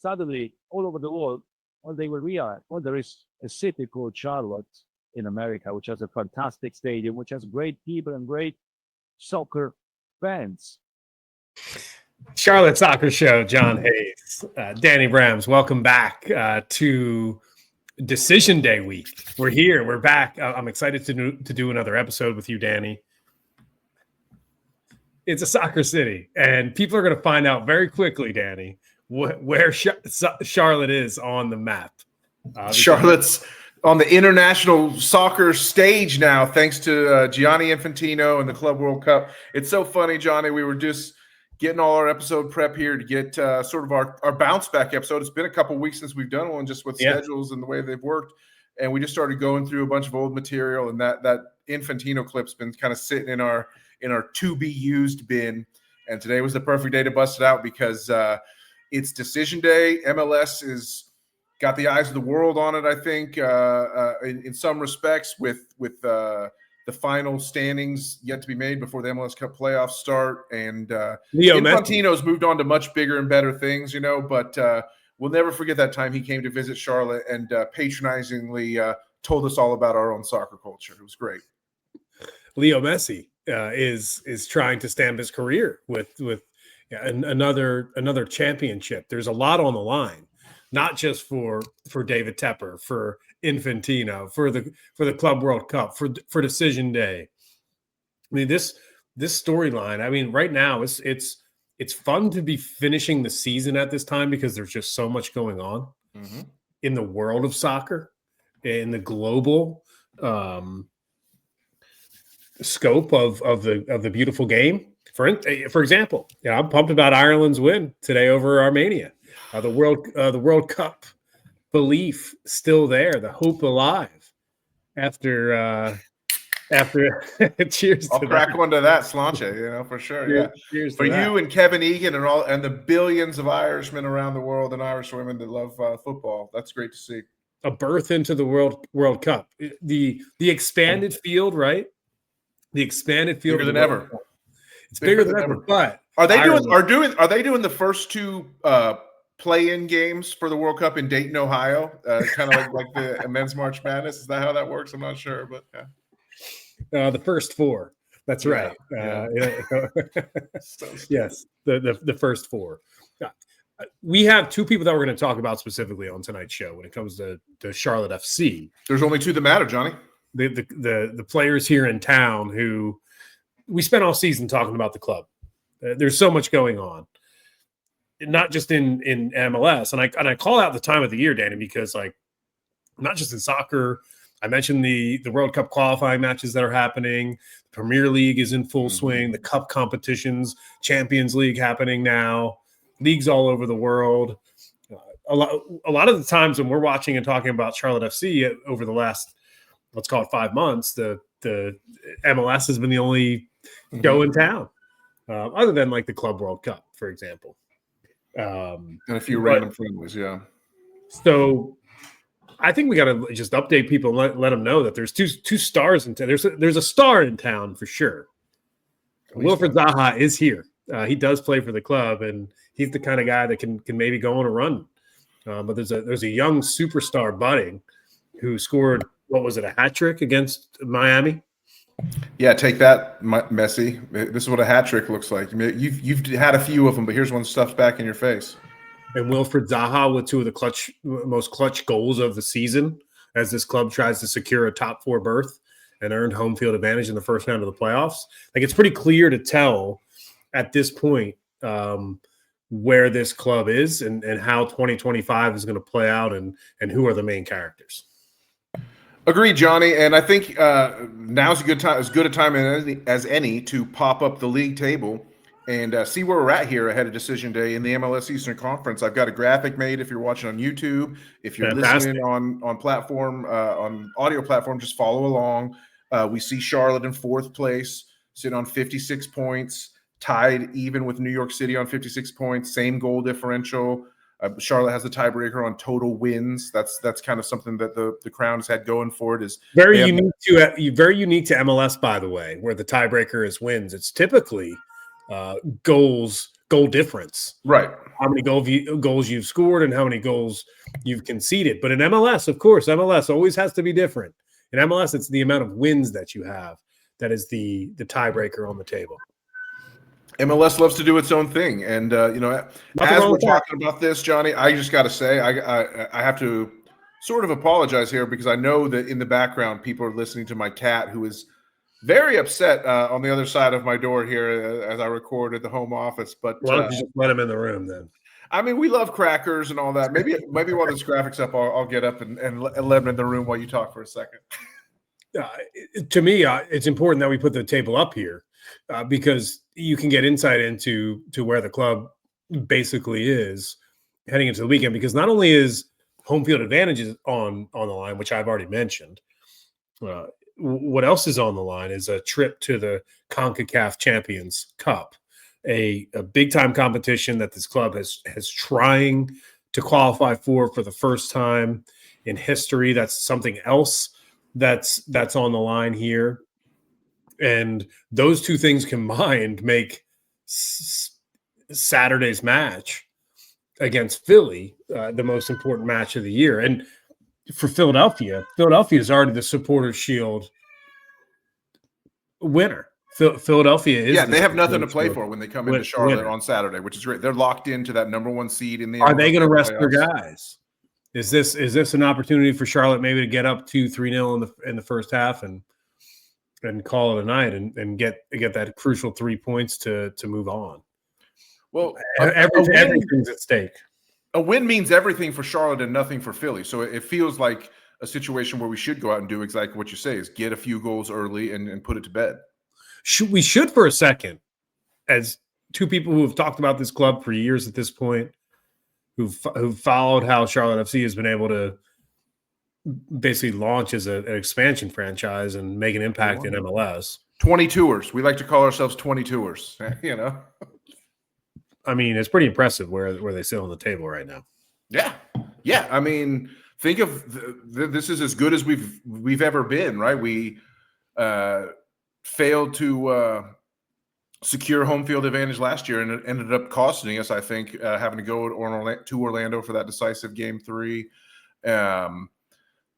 suddenly all over the world, well, they will realize, well, there is a city called Charlotte in America, which has a fantastic stadium, which has great people and great soccer fans. Charlotte Soccer Show, John Hayes, Danny Brams, welcome back to Decision Day week. We're here. We're back. I'm excited to do another episode with you, Danny. It's a soccer city, and people are going to find out very quickly, Danny, where Charlotte is on the map. Charlotte's on the international soccer stage now, thanks to Gianni Infantino and the Club World Cup. It's so funny, Johnny. We were just getting all our episode prep here to get sort of our bounce back episode. It's been a couple weeks since we've done one, just with schedules and the way they've worked. And we just started going through a bunch of old material, and that Infantino clip's been kind of sitting in our to be used bin. And today was the perfect day to bust it out because it's decision day. MLS is got the eyes of the world on it, I think, in some respects, with the final standings yet to be made before the MLS Cup playoffs start. And Infantino's moved on to much bigger and better things, but we'll never forget that time he came to visit Charlotte and patronizingly told us all about our own soccer culture. It was great. Leo Messi is trying to stamp his career with another championship. There's a lot on the line, not just for David Tepper, for Infantino, for the Club World Cup, for Decision Day. I mean, this storyline. I mean, right now it's fun to be finishing the season at this time because there's just so much going on in the world of soccer, in the global scope of the beautiful game. For example, I'm pumped about Ireland's win today over Armenia. The World Cup belief still there, the hope alive. After cheers. I'll crack one to that, Slanche, for sure. Yeah. Cheers for you and Kevin Egan and the billions of Irishmen around the world and Irish women that love football. That's great to see. A birth into the World Cup. The expanded field, right? The expanded field bigger than ever. It's bigger than ever. But are they doing the first two play-in games for the World Cup in Dayton, Ohio? Kind of like the men's March Madness. Is that how that works? I'm not sure, but yeah. The first four. That's right. Yeah. Yes, the first four. We have two people that we're going to talk about specifically on tonight's show when it comes to Charlotte FC. There's only two that matter, Johnny. The players here in town who we spent all season talking about the club. There's so much going on, not just in MLS. And I call out the time of the year, Danny, because not just in soccer. I mentioned the World Cup qualifying matches that are happening. The Premier League is in full swing. The Cup competitions, Champions League happening now. Leagues all over the world. A lot of the times when we're watching and talking about Charlotte FC over the last, let's call it 5 months, the MLS has been the only show in town, other than the Club World Cup, for example. And a few random friendlies, yeah. So I think we got to just update people and let them know that there's two stars in town. There's a star in town for sure. Wilfried Zaha is here. He does play for the club, and he's the kind of guy that can maybe go on a run. But there's a young superstar budding who scored, what was it, a hat trick against Miami? Yeah, take that, Messi. This is what a hat trick looks like. You've had a few of them, but here's one stuffed back in your face. And Wilfried Zaha with two of the most clutch goals of the season as this club tries to secure a top 4 berth and earned home field advantage in the first round of the playoffs. It's pretty clear to tell at this point where this club is and how 2025 is going to play out and who are the main characters. Agreed, Johnny. And I think now's a good time, as good a time as any to pop up the league table and see where we're at here ahead of Decision Day in the MLS Eastern Conference. I've got a graphic made if you're watching on YouTube. If you're listening on platform, on audio platform, just follow along. We see Charlotte in 4th place, sitting on 56 points, tied even with New York City on 56 points, same goal differential. Charlotte has the tiebreaker on total wins. That's kind of something that the Crown has had going for it. Is very unique to MLS, by the way, where the tiebreaker is wins. It's typically goals goal difference. Right. How many goals you've scored and how many goals you've conceded. But in MLS, of course, MLS always has to be different. In MLS, it's the amount of wins that you have that is the tiebreaker on the table. MLS loves to do its own thing. And, as we're talking about this, Johnny, I just got to say, I have to sort of apologize here because I know that in the background, people are listening to my cat who is very upset on the other side of my door here as I record at the home office. But why don't you just let him in the room then? I mean, we love crackers and all that. Maybe while this graphics up, I'll get up and let him in the room while you talk for a second. To me, it's important that we put the table up here because you can get insight into where the club basically is heading into the weekend. Because not only is home field advantages on the line, which I've already mentioned, what else is on the line is a trip to the CONCACAF Champions Cup, a big-time competition that this club has trying to qualify for the first time in history. That's something else that's on the line here. And those two things combined make Saturday's match against Philly the most important match of the year. And for Philadelphia is already the Supporters' Shield winner. Philadelphia is. Yeah, they have nothing to play for when they come into Charlotte on Saturday, which is great. They're locked into that number 1 seed in the. Are they going to rest their guys? Is this an opportunity for Charlotte maybe to get up 2-3-0 in the first half and call it a night and get that crucial 3 points to move on? Well, everything's at stake. A win means everything for Charlotte and nothing for Philly. So it feels like a situation where we should go out and do exactly what you say: is get a few goals early and put it to bed. We should for a second, as two people who have talked about this club for years at this point, who've followed how Charlotte FC has been able to basically launch as an expansion franchise and make an impact in MLS. 22ers. We like to call ourselves 22ers, you know? I mean, it's pretty impressive where they sit on the table right now. Yeah. Yeah. I mean, think of this is as good as we've ever been, right? We failed to secure home field advantage last year, and it ended up costing us, I think, having to go to Orlando for that decisive Game 3.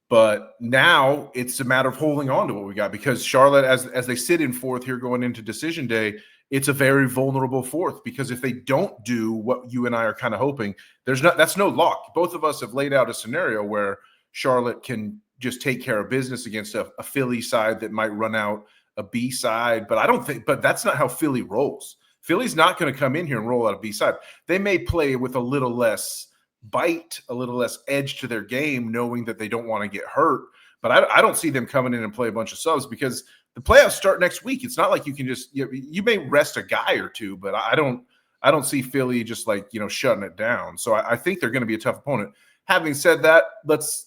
But now it's a matter of holding on to what we got, because Charlotte, as they sit in fourth here going into decision day, it's a very vulnerable fourth, because if they don't do what you and I are kind of hoping, that's no lock. Both of us have laid out a scenario where Charlotte can just take care of business against a Philly side that might run out a B side, but that's not how Philly rolls. Philly's not going to come in here and roll out a B side. They may play with a little less bite, a little less edge to their game, knowing that they don't want to get hurt. But I don't see them coming in and play a bunch of subs, because the playoffs start next week. It's not like you can just you may rest a guy or two, but I don't see Philly just shutting it down. So I think they're going to be a tough opponent. Having said that, let's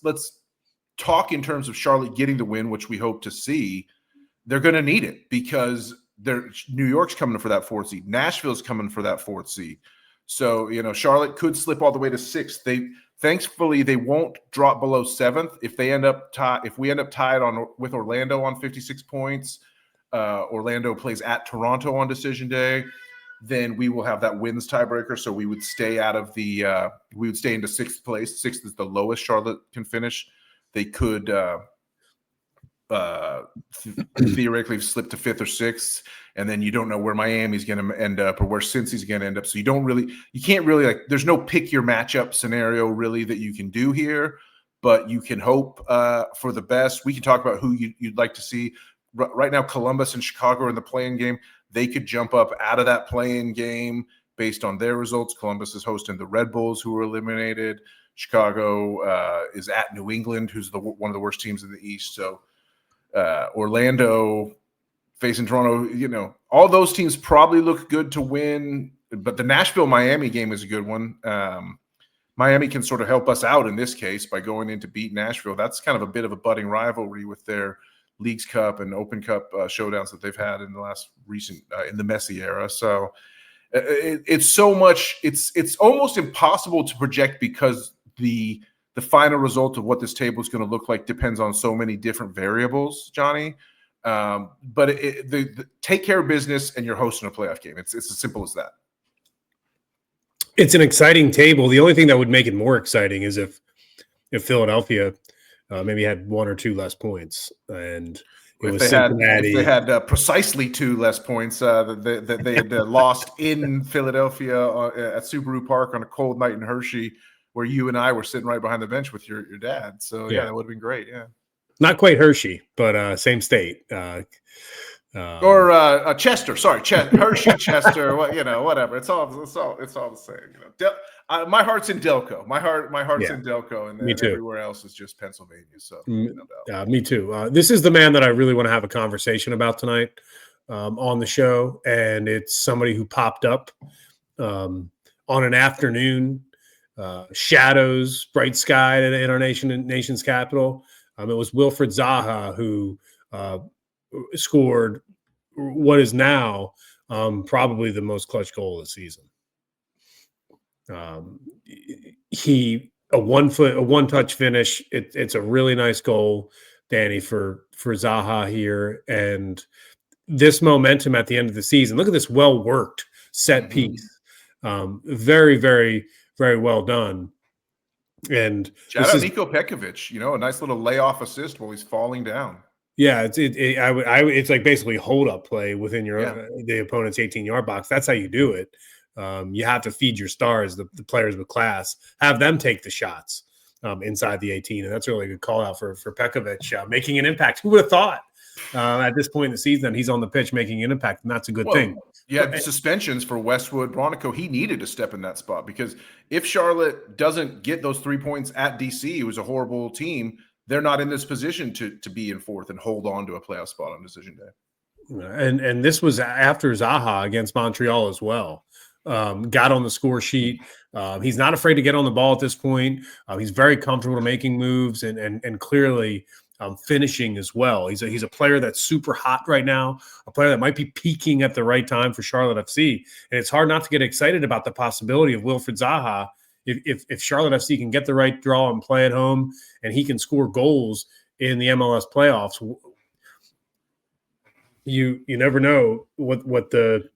talk in terms of Charlotte getting the win, which we hope to see. They're going to need it, because New York's coming for that fourth seed. Nashville's coming for that fourth seed. So, Charlotte could slip all the way to sixth. Thankfully, they won't drop below seventh. If we end up tied with Orlando on 56 points, Orlando plays at Toronto on decision day, then we will have that wins tiebreaker. So we would stay we would stay into sixth place. Sixth is the lowest Charlotte can finish. They could theoretically slip to fifth or sixth, and then you don't know where Miami's going to end up or where Cincy's going to end up. So you can't really there's no pick your matchup scenario really that you can do here, but you can hope for the best. We can talk about who you'd like to see. Right now, Columbus and Chicago are in the play-in game. They could jump up out of that play-in game based on their results. Columbus is hosting the Red Bulls, who were eliminated. Chicago is at New England, who's one of the worst teams in the East. So Orlando facing Toronto, all those teams probably look good to win, but the Nashville-Miami game is a good one. Miami can sort of help us out in this case by going in to beat Nashville. That's kind of a bit of a budding rivalry with their Leagues Cup and Open Cup showdowns that they've had in the last recent in the Messi era. So it's so much. It's almost impossible to project, because the final result of what this table is going to look like depends on so many different variables, Johnny. But take care of business, and you're hosting a playoff game. It's as simple as that. It's an exciting table. The only thing that would make it more exciting is if Philadelphia maybe had 1 or 2 less points, and it was Cincinnati. If they had precisely 2 less points that they had lost in Philadelphia at Subaru Park on a cold night in Hershey, where you and I were sitting right behind the bench with your dad. So that would have been great. Yeah, not quite Hershey, but same state. Or Chester, sorry, Hershey, Chester, whatever. It's all the same. My heart's in Delco. My heart's in Delco, and everywhere else is just Pennsylvania. So, me too. This is the man that I really want to have a conversation about tonight on the show, and it's somebody who popped up on an afternoon, shadows, bright sky in our nation's capital. It was Wilfried Zaha who scored what is now probably the most clutch goal of the season. A one-touch finish. It's a really nice goal, Danny, for Zaha here, and this momentum at the end of the season. Look at this well-worked set piece. Very, very, very well done. And shout out Niko Pekovic. A nice little layoff assist while he's falling down. Yeah, it's like basically hold up play within the opponent's 18-yard box. That's how you do it. You have to feed your stars, the players with class, have them take the shots inside the 18, and that's a really good call out for Pekovic, making an impact. Who would have thought at this point in the season he's on the pitch making an impact, and that's a good thing. Yeah, suspensions for Westwood, Bronico. He needed to step in that spot because if Charlotte doesn't get those 3 points at DC, it was a horrible team. They're not in this position to be in fourth and hold on to a playoff spot on decision day. And this was after Zaha against Montreal as well. Got on the score sheet. He's not afraid to get on the ball at this point. He's very comfortable making moves and clearly finishing as well. He's a player that's super hot right now, a player that might be peaking at the right time for Charlotte FC. And it's hard not to get excited about the possibility of Wilfried Zaha if Charlotte FC can get the right draw and play at home, and he can score goals in the MLS playoffs. You never know what the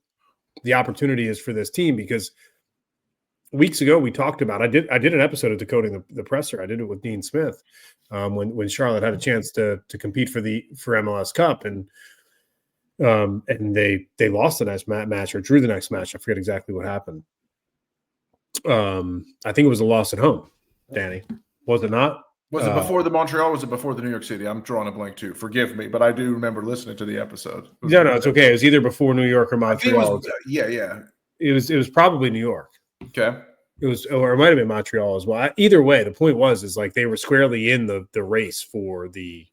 opportunity is for this team, because weeks ago we talked about I did an episode of Decoding the Presser. I did it with Dean Smith when Charlotte had a chance to compete for MLS Cup, and they lost the next match or drew the next match. I forget exactly what happened. I think it was a loss at home, Danny. Was it not? Was it before the Montreal or was it before the New York City? I'm drawing a blank too. Forgive me, but I do remember listening to the episode. No, it's okay. It was either before New York or Montreal. It was probably New York. Okay. Or it might have been Montreal as well. Either way, the point is like they were squarely in the race for the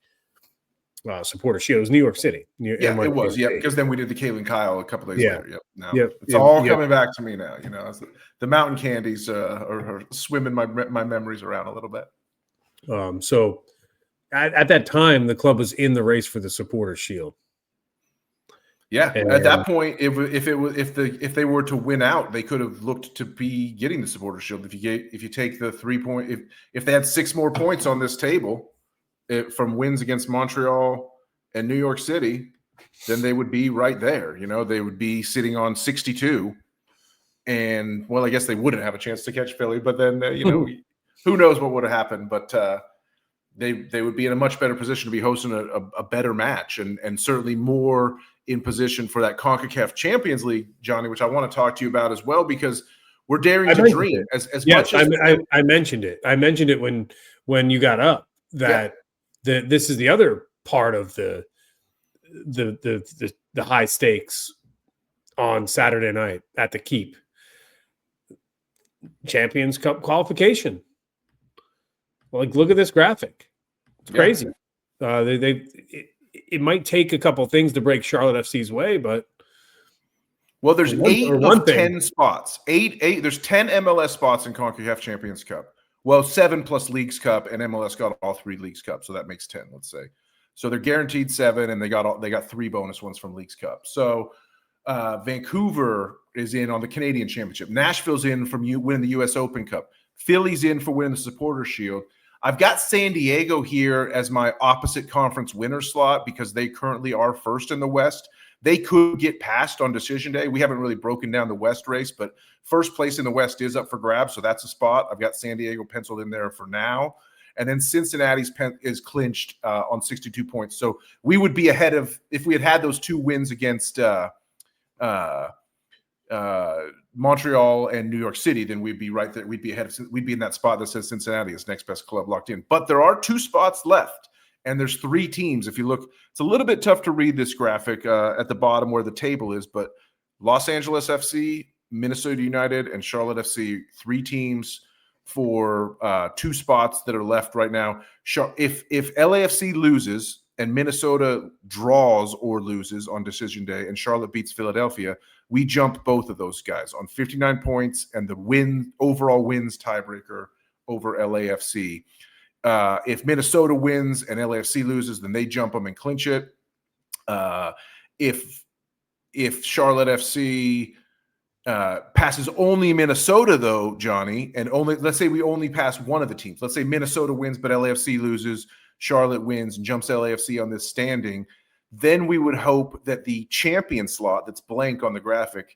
supporter shield. It was New York City. It was. Yeah, because then we did the Kalen Kyle a couple days later. It's all coming back to me now. The mountain candies are swimming my memories around a little bit. So at that time, the club was in the race for the supporter shield. Yeah, and at that point, if they were to win out, they could have looked to be getting the supporter shield. If you take the 3 point, if they had 6 more points on this table from wins against Montreal and New York City, then they would be right there. They would be sitting on 62, and I guess they wouldn't have a chance to catch Philly. But then who knows what would have happened? But they would be in a much better position to be hosting a better match, and certainly more in position for that CONCACAF Champions League, Johnny, which I want to talk to you about as well, because we're daring to dream as much as I mentioned it. I mentioned it when you got up that this is the other part of the high stakes on Saturday night at the Keep. Champions Cup qualification. Look at this graphic. It's crazy. It might take a couple things to break Charlotte FC's way, but there's 8 of 10 spots. There's 10 MLS spots in CONCACAF Champions Cup. 7 plus Leagues Cup, and MLS got all 3 Leagues Cup, so that makes 10. Let's say. So they're guaranteed 7, and they got 3 bonus ones from Leagues Cup. So Vancouver is in on the Canadian Championship. Nashville's in from winning the U.S. Open Cup. Philly's in for winning the Supporter Shield. I've got San Diego here as my opposite conference winner slot because they currently are first in the West. they could get past on decision day. We haven't really broken down the West race, but first place in the West is up for grabs, so that's a spot. I've got San Diego penciled in there for now. And then Cincinnati's is clinched on 62 points. So we would be ahead of, if we had those 2 wins against Montreal and New York City, then we'd be right there. We'd be ahead of, we'd be in that spot that says Cincinnati is next best club locked in. But there are 2 spots left, and there's 3 teams. If you look, it's a little bit tough to read this graphic at the bottom where the table is, but Los Angeles FC, Minnesota United, and Charlotte FC, 3 teams for 2 spots that are left right now. If LAFC loses and Minnesota draws or loses on decision day and Charlotte beats Philadelphia, we jump both of those guys on 59 points and the overall wins tiebreaker over LAFC. If Minnesota wins and LAFC loses, then they jump them and clinch it. If Charlotte FC passes only Minnesota, though, Johnny, and let's say we only pass one of the teams. Let's say Minnesota wins, but LAFC loses, Charlotte wins and jumps LAFC on this standing. Then we would hope that the champion slot that's blank on the graphic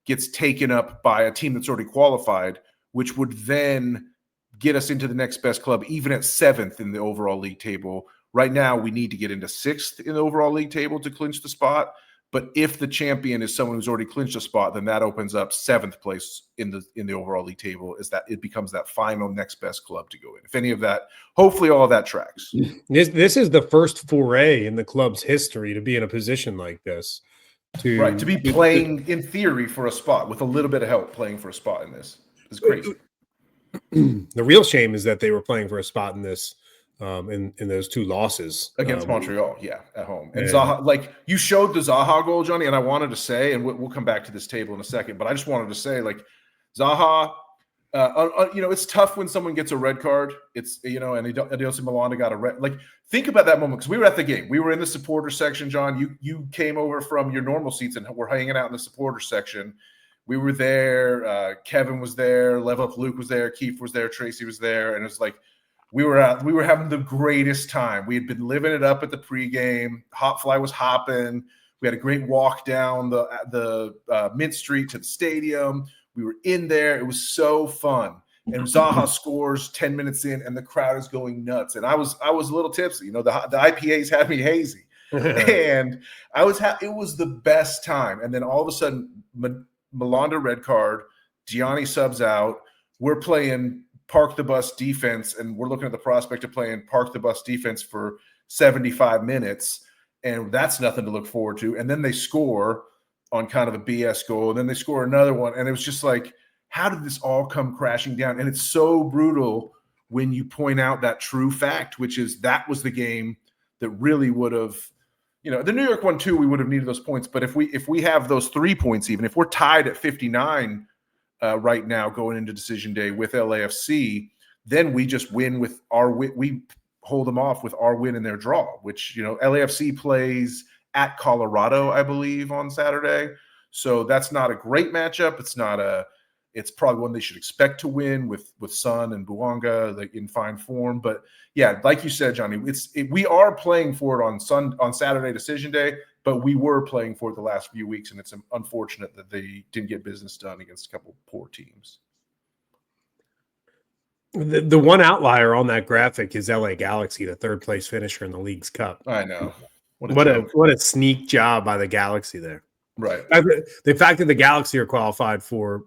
gets taken up by a team that's already qualified, which would then get us into the next best club, even at 7th in the overall league table. Right now, we need to get into 6th in the overall league table to clinch the spot. But if the champion is someone who's already clinched a spot, then that opens up 7th place in the overall league table. Is that it becomes that final next best club to go in. If any of that, hopefully all of that tracks. This is the first foray in the club's history to be in a position like this. To be playing in theory for a spot with a little bit of help playing for a spot in this is crazy. The real shame is that they were playing for a spot in this. In those 2 losses against Montreal, at home. And Zaha, like you showed the Zaha goal, Johnny, and I wanted to say, and we'll come back to this table in a second, but I just wanted to say, like Zaha, it's tough when someone gets a red card. It's and Adilson Milanda got a red. Like think about that moment because we were at the game. We were in the supporter section, John. You came over from your normal seats and we're hanging out in the supporter section. We were there. Kevin was there. Level Up Luke was there. Keith was there. Tracy was there, and it was like. We were having the greatest time. We had been living it up at the pregame. Hop Fly was hopping. We had a great walk down the Mint Street to the stadium. We were in there. It was so fun. And Zaha scores 10 minutes in, and the crowd is going nuts. And I was a little tipsy. The IPAs had me hazy, and it was the best time. And then all of a sudden, Milanda red card. Gianni subs out. We're playing park the bus defense, and we're looking at the prospect of playing park the bus defense for 75 minutes, and that's nothing to look forward to. And then they score on kind of a BS goal, and then they score another one, and it was just like, how did this all come crashing down? And it's so brutal when you point out that true fact, which is that was the game that really would have, the New York one too, we would have needed those points. But if we have those 3 points, even if we're tied at 59 right now going into decision day with LAFC, then we just win with our win. We hold them off with our win in their draw, which, LAFC plays at Colorado, I believe, on Saturday. So that's not a great matchup. It's probably one they should expect to win with Sun and Buanga like in fine form. But yeah, like you said, Johnny, we are playing for it on Saturday decision day, but we were playing for it the last few weeks, and it's unfortunate that they didn't get business done against a couple of poor teams. The one outlier on that graphic is LA Galaxy, the 3rd place finisher in the league's cup. I know. What a sneak job by the Galaxy there. Right. The fact that the Galaxy are qualified for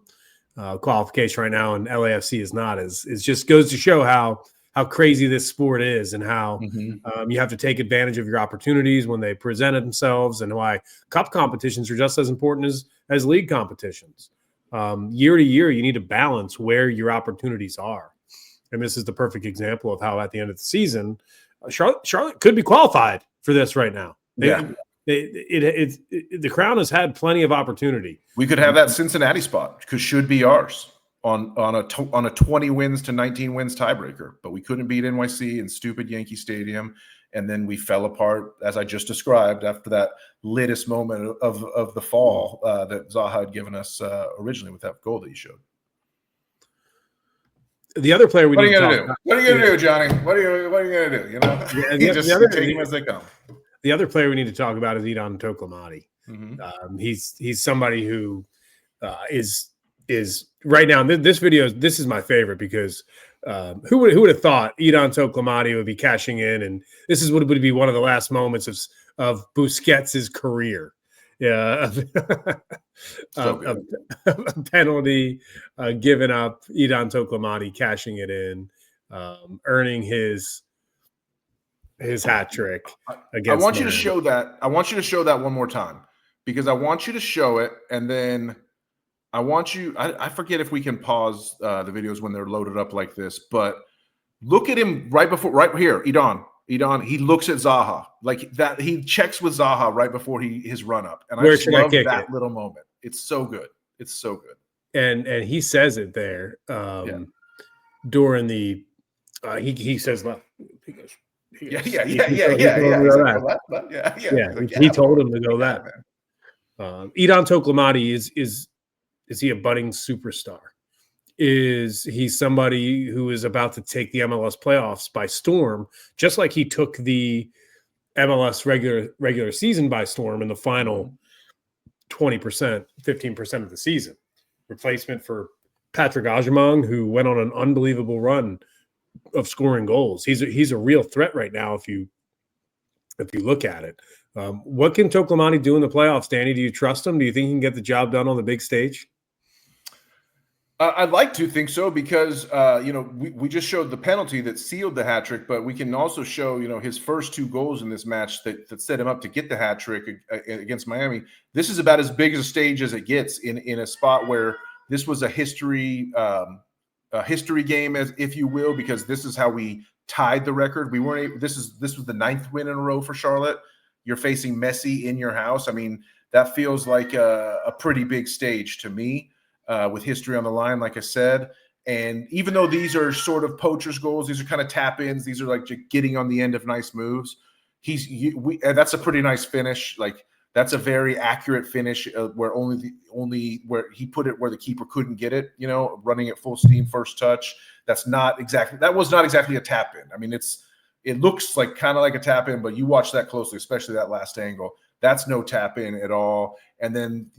qualification right now and LAFC is not is just goes to show how crazy this sport is and how you have to take advantage of your opportunities when they present themselves, and why cup competitions are just as important as league competitions. Year to year, you need to balance where your opportunities are. And this is the perfect example of how at the end of the season, Charlotte could be qualified for this right now. The Crown has had plenty of opportunity. We could have that Cincinnati spot because should be ours on a 20 wins to 19 wins tiebreaker, but we couldn't beat NYC in stupid Yankee Stadium, and then we fell apart as I just described after that latest moment of the fall that Zaha had given us originally with that goal that he showed. The other player What are you gonna do, Johnny? What are you gonna do? You just take them as they come. The other player we need to talk about is Idan Toklomati. He's somebody who is right now. This video, this is my favorite because who would have thought Idan Toklomati would be cashing in, and this would be one of the last moments of Busquets' career. Yeah, a penalty given up, Idan Toklomati cashing it in, earning his hat trick against. I want you to show that. I want you to show that one more time because I want you to show it, and then I want you. I forget if we can pause the videos when they're loaded up like this, but look at him right here, Idan. He looks at Zaha like that. He checks with Zaha right before his run up, and I just love that little moment. It's so good. It's so good. And he says it there during the. He says left. He goes. Yeah. He told him to go that. Idan Toklomati is he a budding superstar? Is he somebody who is about to take the MLS playoffs by storm, just like he took the MLS regular season by storm in the final 20%, 15% of the season? Replacement for Patrick Agyemang, who went on an unbelievable run of scoring goals. He's a real threat right now if you look at it. What can Toklomati do in the playoffs, Danny? Do you trust him? Do you think he can get the job done on the big stage? I'd like to think so because, we just showed the penalty that sealed the hat trick, but we can also show, his first 2 goals in this match that set him up to get the hat trick against Miami. This is about as big a stage as it gets in a spot where this was a history game, as if you will, because this is how we tied the record. We weren't. This was the 9th win in a row for Charlotte. You're facing Messi in your house. I mean, that feels like a pretty big stage to me. With history on the line, like I said. And even though these are sort of poacher's goals, these are kind of tap-ins. These are like getting on the end of nice moves. That's a pretty nice finish. Like that's a very accurate finish where only where he put it where the keeper couldn't get it. Running at full steam, first touch. That was not exactly a tap-in. I mean, it looks like kind of like a tap-in, but you watch that closely, especially that last angle. That's no tap in at all. And then,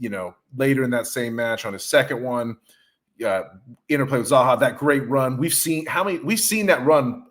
later in that same match on his second one, interplay with Zaha, that great run. We've seen that run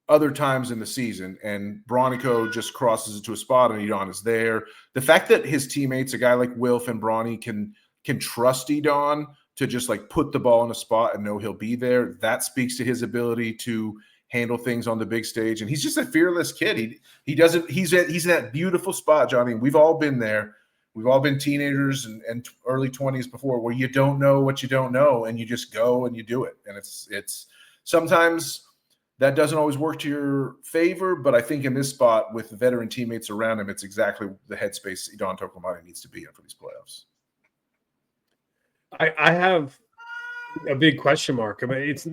other times in the season, and Bronico just crosses it to a spot and Idan is there. The fact that his teammates, a guy like Wilf and Bronny, can trust Idan to just like put the ball in a spot and know he'll be there, that speaks to his ability to handle things on the big stage. And he's just a fearless kid. He's in that beautiful spot, Johnny. We've all been there. We've all been teenagers and early 20s before where you don't know what you don't know and you just go and you do it. And it's sometimes that doesn't always work to your favor, but I think in this spot with veteran teammates around him, it's exactly the headspace Idan Toklomati needs to be in for these playoffs. I have a big question mark. I mean, it's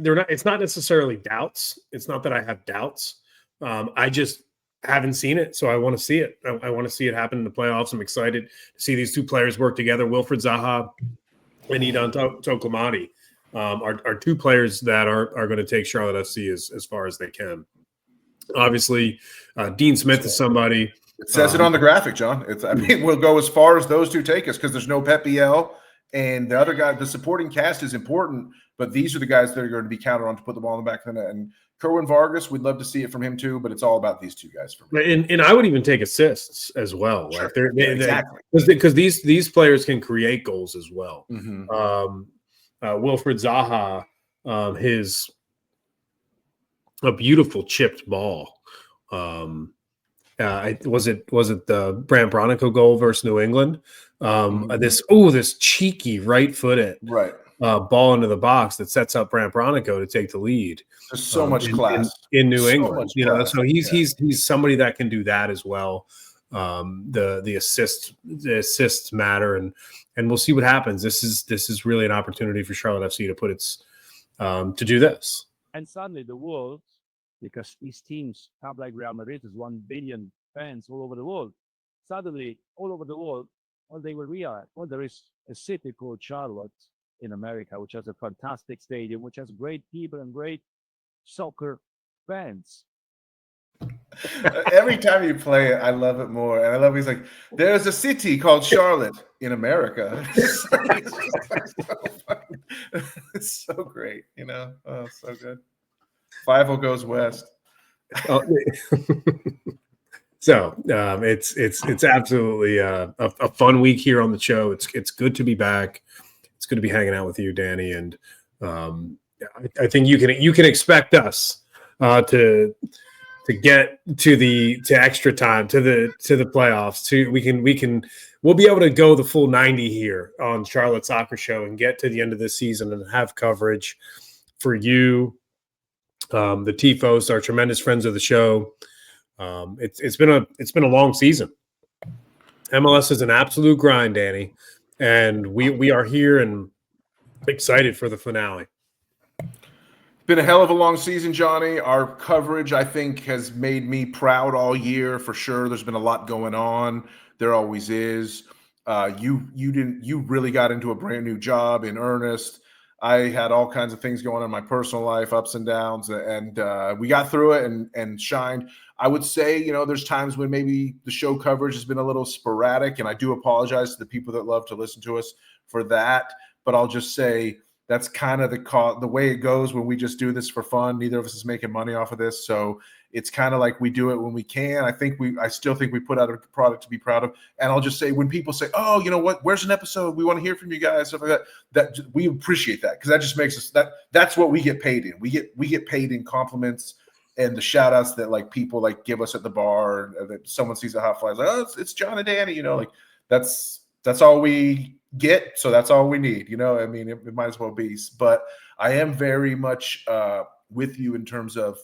not necessarily doubts. It's not that I have doubts. I just haven't seen it, so I want to see it. I want to see it happen in the playoffs. I'm excited to see these 2 players work together. Wilfried Zaha and Idan Toklomati are 2 players that are going to take Charlotte FC as far as they can. Obviously, Dean Smith is somebody. It says it on the graphic, John. We'll go as far as those 2 take us because there's no Pep Biel. And the other guy, the supporting cast is important, but these are the guys that are going to be counted on to put the ball in the back of the net. And Kerwin Vargas, we'd love to see it from him too, but it's all about these 2 guys for me. And I would even take assists as well. Sure. Like exactly. Because these players can create goals as well. Mm-hmm. Wilfried Zaha, a beautiful chipped ball. Was it the Brand Bronico goal versus New England? This cheeky right-footed ball into the box that sets up Brand Bronico to take the lead. There's so much class in New England, So he's somebody that can do that as well. The assists matter, and we'll see what happens. This is really an opportunity for Charlotte FC to put its to do this. And suddenly the world, because these teams have like Real Madrid, is 1 billion fans all over the world. Suddenly, all over the world, they will realize, there is a city called Charlotte in America, which has a fantastic stadium, which has great people and great soccer fans. Every time you play it, I love it more. And I love he's like, there's a city called Charlotte in America. It's so funny. It's so great, you know. Oh, so good. 5-0 goes west. So it's absolutely a fun week here on the show. It's good to be back. It's good to be hanging out with you, Danny, and I think you can expect us to get to extra time, to the playoffs. We'll be able to go the full 90 here on Charlotte Soccer Show and get to the end of this season and have coverage for you, the Tifos, our tremendous friends of the show. It's been a long season. MLS is an absolute grind, Danny, and we are here and excited for the finale. Been a hell of a long season, Johnny. Our coverage, I think, has made me proud all year for sure. There's been a lot going on. There always is. You really got into a brand new job in earnest. I had all kinds of things going on in my personal life, ups and downs, and we got through it and shined. I would say, you know, there's times when maybe the show coverage has been a little sporadic, and I do apologize to the people that love to listen to us for that. But I'll just say that's kind of the way it goes when we just do this for fun. Neither of us is making money off of this, so it's kind of like we do it when we can. I still think we put out a product to be proud of. And I'll just say, when people say, "Oh, you know what? Where's an episode? We want to hear from you guys," stuff like that. That we appreciate that, because that just makes us that's what we get paid in. We get paid in compliments and the shout outs that like people like give us at the bar, or that someone sees a hot fly, like, "Oh, it's John and Danny," you know, like that's all we get. So that's all we need, you know. I mean, it might as well be. But I am very much with you in terms of,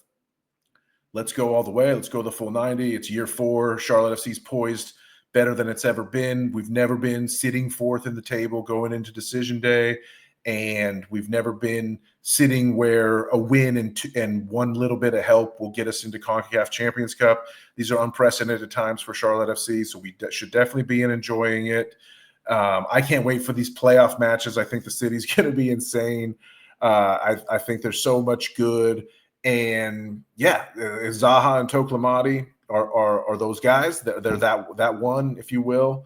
let's go all the way. Let's go the full 90. It's year 4. Charlotte FC's poised better than it's ever been. We've never been sitting fourth in the table going into decision day, and we've never been sitting where a win and one little bit of help will get us into CONCACAF Champions Cup. These are unprecedented times for Charlotte FC, so we should definitely be enjoying it. I can't wait for these playoff matches. I think the city's going to be insane. I think there's so much good. And yeah, Zaha and Toklomati are those guys. They're that one, if you will.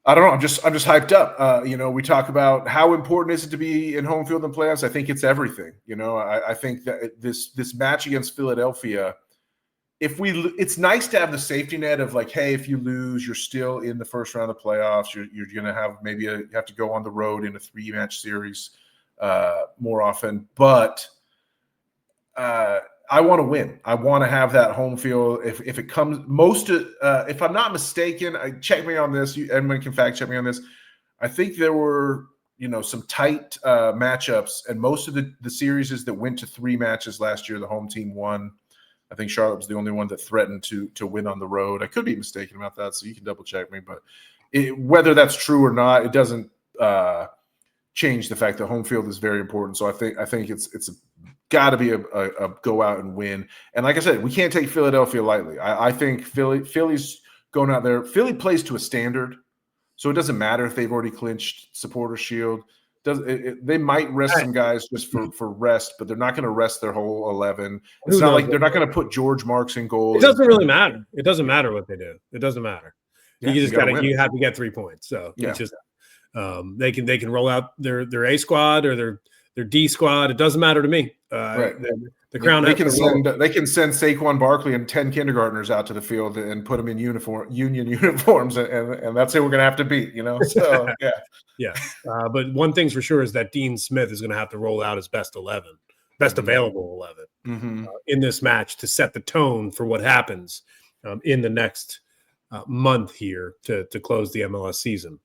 I don't know. I'm just hyped up. You know, we talk about how important is it to be in home field in playoffs. I think it's everything. You know, I think that this match against Philadelphia, it's nice to have the safety net of like, hey, if you lose, you're still in the first round of the playoffs. You're going to have you have to go on the road in a 3-match series more often, but I want to win. I want to have that home field. If it comes if I'm not mistaken, check me on this. Everyone can fact check me on this. I think there were, you know, some tight matchups, and most of the series that went to 3 matches last year, the home team won. I think Charlotte was the only one that threatened to win on the road. I could be mistaken about that, so you can double check me. But whether that's true or not, it doesn't change the fact that home field is very important. So I think it's got to be a go out and win. And like I said, we can't take Philadelphia lightly. I think Philly's going out there. Philly plays to a standard, so it doesn't matter if they've already clinched Supporter Shield. They might rest some guys just for rest, but they're not going to rest their whole 11. It's not like they're not going to put George Marks in goal. It doesn't really matter. It doesn't matter what they do. It doesn't matter. Yeah, you have to get 3 points. So it's just they can roll out their A squad or their D squad. It doesn't matter to me. Right. The crown. They can send Saquon Barkley and 10 kindergartners out to the field and put them in union uniforms, and that's who we're going to have to beat. You know. So yeah. But one thing's for sure is that Dean Smith is going to have to roll out his best available 11 in this match to set the tone for what happens in the next month here to close the MLS season.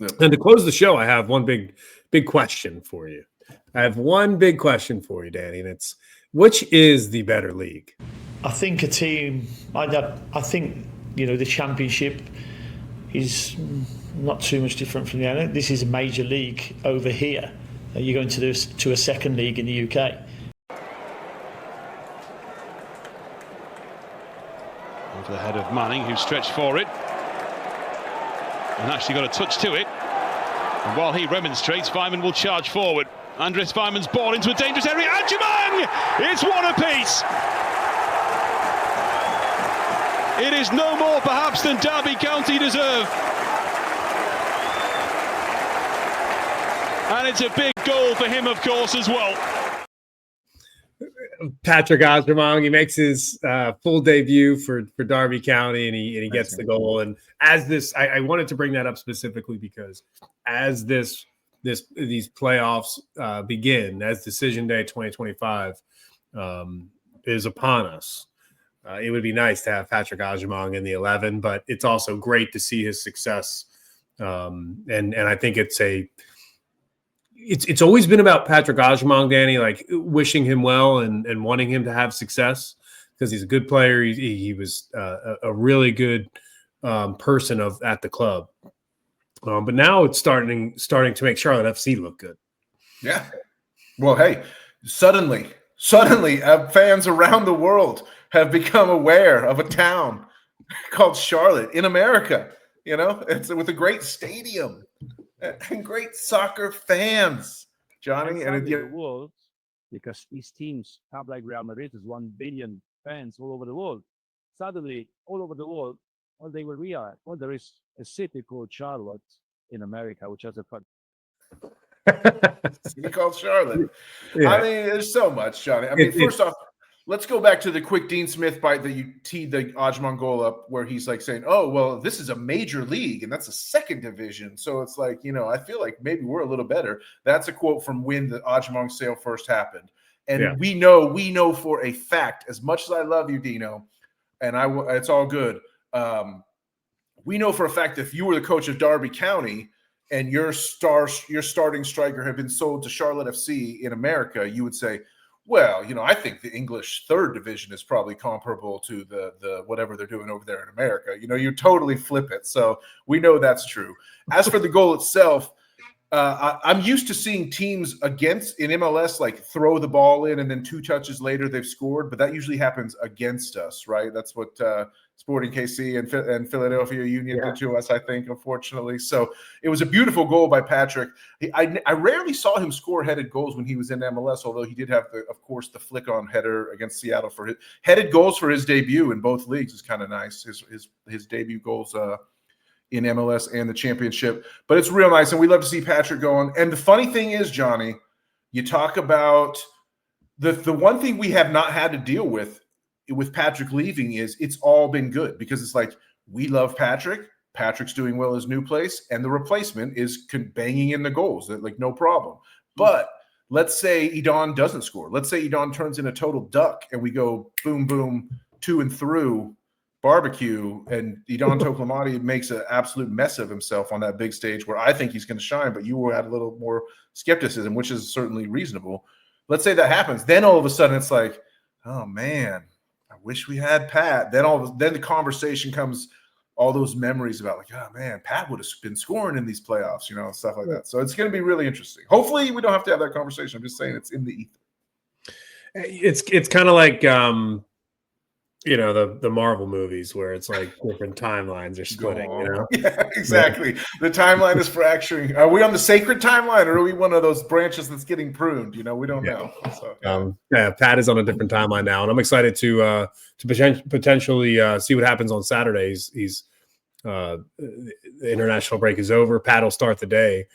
Yep. And to close the show, I have one big question for you. I have one big question for you, Danny, and it's, which is the better league? I think a team. I think, you know, the Championship is not too much different from the other. This is a major league over here. You're going to a second league in the UK. Over the head of Manning, who stretched for it and actually got a touch to it. And while he remonstrates, Vyman will charge forward. Andres Vyman's ball into a dangerous area. Adjumang! It's one apiece. It is no more perhaps than Derby County deserve. And it's a big goal for him, of course, as well. Patrick Osramong, he makes his full debut for Derby County, and he gets the goal. And as this, I wanted to bring that up specifically because as these playoffs begin, as Decision Day 2025 is upon us, it would be nice to have Patrick Osramong in the 11, but it's also great to see his success. And I think it's always been about Patrick Osramong, Danny, like wishing him well and wanting him to have success because he's a good player. He was a really good person at the club. But now it's starting to make Charlotte FC look good. Yeah. Well, hey, suddenly fans around the world have become aware of a town called Charlotte in America. You know, it's with a great stadium and great soccer fans, Johnny. And the world, because these teams have like Real Madrid is 1 billion fans all over the world. Suddenly, all over the world, all they will realize, well, there is a city called Charlotte in America, which has a fun. City called Charlotte. Yeah. I mean, there's so much, Johnny. I mean, first off, let's go back to the quick Dean Smith bite that you teed the Osramong goal up, where he's like saying, "Oh, well, this is a major league, and that's a second division." So it's like, you know, I feel like maybe we're a little better. That's a quote from when the Osramong sale first happened, and we know for a fact, as much as I love you, Dino, and it's all good. We know for a fact that if you were the coach of Derby County and your starting striker had been sold to Charlotte FC in America, you would say, well, you know, I think the English third division is probably comparable to the whatever they're doing over there in America. You know, you totally flip it. So we know that's true. As for the goal itself, I'm used to seeing teams in MLS like throw the ball in and then 2 touches later they've scored, but that usually happens against us, right? That's what Sporting KC and Philadelphia Union did to us, I think, unfortunately. So it was a beautiful goal by Patrick. I rarely saw him score headed goals when he was in MLS, although he did have, of course, the flick-on header against Seattle for his headed goals for his debut in both leagues is kind of nice. His debut goals in MLS and the championship. But it's real nice, and we love to see Patrick going. And the funny thing is, Johnny, you talk about the one thing we have not had to deal with Patrick leaving is it's all been good because it's like we love Patrick. Patrick's doing well in his new place, and the replacement is banging in the goals. Like, no problem. But let's say Idan doesn't score. Let's say Idan turns in a total duck, and we go boom, boom, to and through barbecue, and Idan Toklomati makes an absolute mess of himself on that big stage where I think he's going to shine, but you had a little more skepticism, which is certainly reasonable. Let's say that happens. Then all of a sudden it's like, oh, man, I wish we had Pat. Then the conversation comes, all those memories about like, oh man, Pat would have been scoring in these playoffs, you know, stuff like that. So it's going to be really interesting. Hopefully we don't have to have that conversation. I'm just saying it's in the ether. It's kind of like you know, the Marvel movies where it's like different timelines are splitting, you know? Yeah, exactly. The timeline is fracturing. Are we on the sacred timeline, or are we one of those branches that's getting pruned? You know, we don't know. So, Pat is on a different timeline now, and I'm excited to potentially see what happens on Saturdays. The international break is over. Pat will start the day,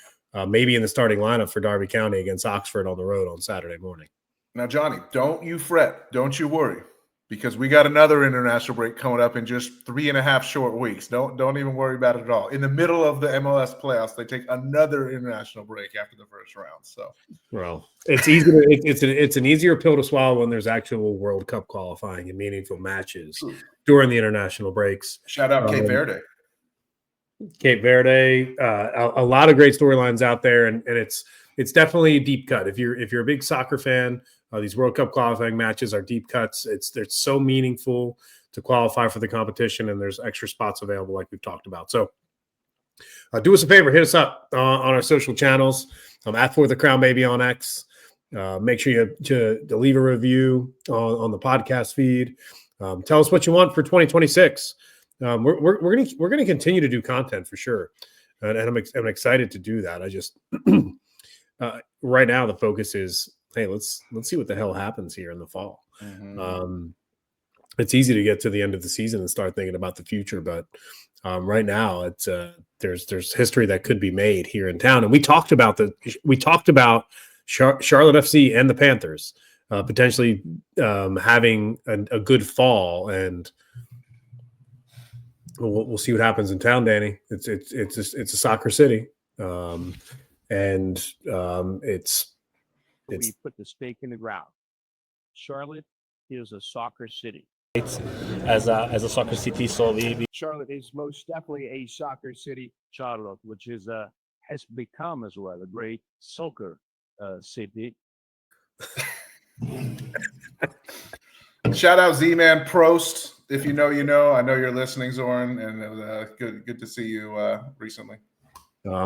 maybe in the starting lineup for Derby County against Oxford on the road on Saturday morning. Now, Johnny, don't you fret. Don't you worry. Because we got another international break coming up in just 3.5 short weeks. Don't even worry about it at all. In the middle of the MLS playoffs, they take another international break after the first round. So, well, it's easy. It's an easier pill to swallow when there's actual World Cup qualifying and meaningful matches during the international breaks. Shout out Cape Verde. Cape Verde, a lot of great storylines out there, and it's definitely a deep cut. If you're a big soccer fan. These World Cup qualifying matches are deep cuts. They're so meaningful to qualify for the competition, and there's extra spots available like we've talked about. So do us a favor, hit us up on our social channels. At For the Crown Baby on X. Make sure you leave a review on the podcast feed. Tell us what you want for 2026. We're gonna continue to do content for sure, and I'm excited to do that. I just right now the focus is, hey, let's see what the hell happens here in the fall. Mm-hmm. it's easy to get to the end of the season and start thinking about the future. But right now, it's there's history that could be made here in town. And we talked about Charlotte FC and the Panthers potentially having a good fall, and we'll see what happens in town, Danny. It's a soccer city, it's We put the stake in the ground. Charlotte is a soccer city. As a soccer city, so Charlotte is most definitely a soccer city. Charlotte, which is has become as well a great soccer city. Shout out Z-Man Prost. If you know, you know. I know you're listening, Zoran, and it was good to see you recently.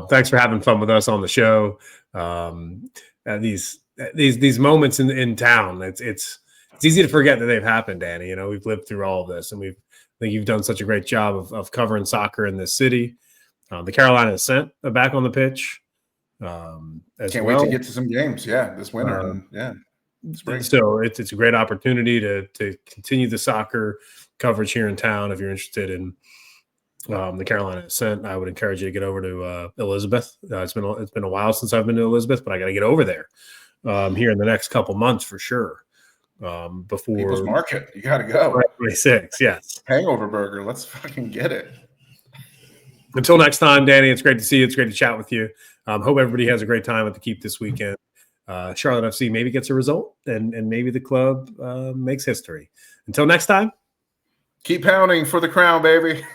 Thanks for having fun with us on the show. These moments in town, it's easy to forget that they've happened, Danny. You know, we've lived through all of this, and I think you've done such a great job of covering soccer in this city. The Carolina Ascent are back on the pitch. Can't wait to get to some games. Yeah, this winter. Spring. So it's a great opportunity to continue the soccer coverage here in town. If you're interested in the Carolina Ascent, I would encourage you to get over to Elizabeth. It's been a while since I've been to Elizabeth, but I got to get over there here in the next couple months for sure. Before People's Market, you got to go. 26, yes. Hangover Burger, let's fucking get it. Until next time, Danny, it's great to see you. It's great to chat with you. Hope everybody has a great time at the Keep this weekend. Charlotte FC maybe gets a result, and maybe the club makes history. Until next time. Keep pounding for the crown, baby.